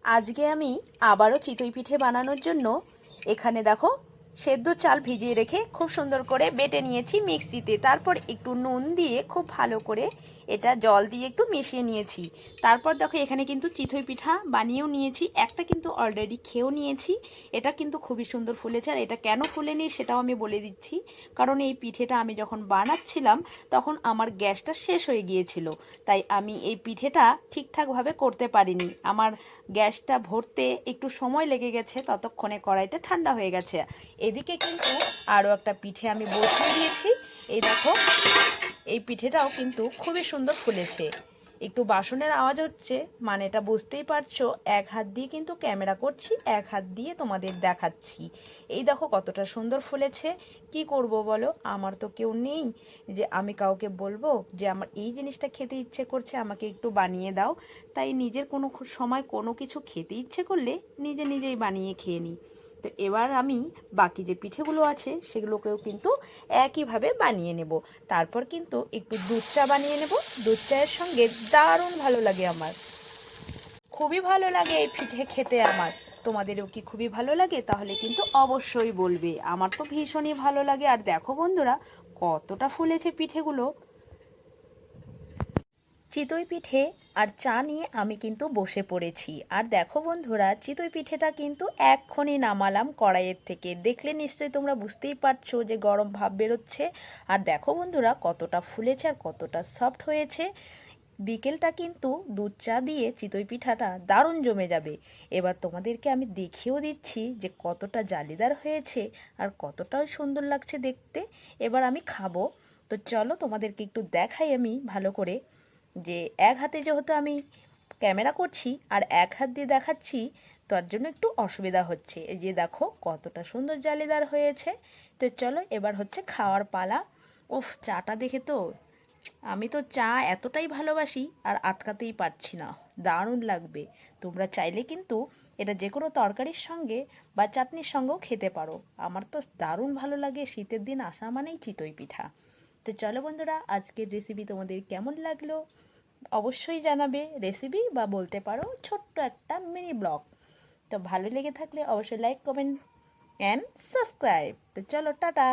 আজকে আমি আবারও চিতই পিঠে বানানোর জন্য এখানে দেখো সেদ্ধ চাল ভিজিয়ে রেখে খুব সুন্দর করে বেটে নিয়েছি মিক্সিতে। তারপর একটু নুন দিয়ে খুব ভালো করে এটা জল দিয়ে একটু মিশিয়ে নিয়েছি। তারপর দেখো এখানে কিন্তু চিতই পিঠা বানিয়েও নিয়েছি, একটা কিন্তু অলরেডি খেয়েও নিয়েছি। এটা কিন্তু খুবই সুন্দর ফুলেছে। আর এটা কেন ফুলেনি সেটাও আমি বলে দিচ্ছি। কারণ এই পিঠেটা আমি যখন বানাচ্ছিলাম তখন আমার গ্যাসটা শেষ হয়ে গিয়েছিল, তাই আমি এই পিঠেটা ঠিকঠাকভাবে করতে পারিনি। আমার গ্যাসটা ভরতে একটু সময় লেগে গেছে, ততক্ষণে কড়াইটা ঠান্ডা হয়ে গেছে। এদিকে কিন্তু আরও একটা পিঠে আমি বসিয়ে দিয়েছি। এই দেখো এই পিঠেটাও কিন্তু খুবই সুন্দর ফুলেছে। একটু বাসনের আওয়াজ হচ্ছে, মানে এটা বুঝতেই পারছো। এক হাত দিয়ে কিন্তু ক্যামেরা করছি, এক হাত দিয়ে তোমাদের দেখাচ্ছি। এই দেখো কতটা সুন্দর ফুলেছে। কি করব বলো, আমার তো কেউ নেই যে আমি কাউকে বলবো যে আমার এই জিনিসটা খেতে ইচ্ছে করছে, আমাকে একটু বানিয়ে দাও। তাই নিজের কোনো সময় কোনো কিছু খেতে ইচ্ছে করলে নিজে নিজেই বানিয়ে খেয়ে নিই। তো এবার আমি বাকি যে পিঠেগুলো আছে সেগুলোকেও কিন্তু একইভাবে বানিয়ে নেব। তারপর কিন্তু একটু দুধ চা বানিয়ে নেব। দুধ চায়ের সঙ্গে দারুণ ভালো লাগে আমার, খুবই ভালো লাগে এই পিঠে খেতে আমার। তোমাদেরও কি খুবই ভালো লাগে? তাহলে কিন্তু অবশ্যই বলবে। আমার তো ভীষণই ভালো লাগে। আর দেখো বন্ধুরা কতটা ফুলেছে পিঠেগুলো। চিতই পিঠে আর চা নিয়ে আমি কিন্তু বসে পড়েছি। আর দেখো বন্ধুরা চিতই পিঠেটা কিন্তু এক্ষুনি নামালাম কড়াইয়ের থেকে। দেখলে নিশ্চয়ই তোমরা বুঝতেই পারছো যে গরম ভাব বেরোচ্ছে। আর দেখো বন্ধুরা কতটা ফুলেছে আর কতটা সফট হয়েছে। বিকেলটা কিন্তু দুধ চা দিয়ে চিতই পিঠাটা দারুণ জমে যাবে। এবার তোমাদেরকে আমি দেখিয়েও দিচ্ছি যে কতটা জালিদার হয়েছে আর কতটা সুন্দর লাগছে দেখতে। এবার আমি খাবো। তো চলো তোমাদেরকে একটু দেখাই আমি ভালো করে, যে এক হাতে যেহেতু আমি ক্যামেরা করছি আর এক হাত দিয়ে দেখাচ্ছি, তার জন্য একটু অসুবিধা হচ্ছে। এই যে দেখো কতটা সুন্দর জালিদার হয়েছে। তো চলো এবার হচ্ছে খাওয়ার পালা। উফ, চাটা দেখে তো আমি তো চা এতটাই ভালোবাসি আর আটকাতেই পারছি না। দারুণ লাগবে। তোমরা চাইলে কিন্তু এটা যে কোনো তরকারির সঙ্গে বা চাটনির সঙ্গেও খেতে পারো। আমার তো দারুণ ভালো লাগে। শীতের দিন আসা মানেই চিতই পিঠা। তো চলো বন্ধুরা, আজকের রেসিপি তোমাদের কেমন লাগলো অবশ্যই জানাবে। রেসিপি বা বলতে পারো ছোট্ট একটা মিনি ব্লগ। তো ভালো লেগে থাকলে অবশ্যই লাইক কমেন্ট অ্যান্ড সাবস্ক্রাইব। তো চলো টাটা।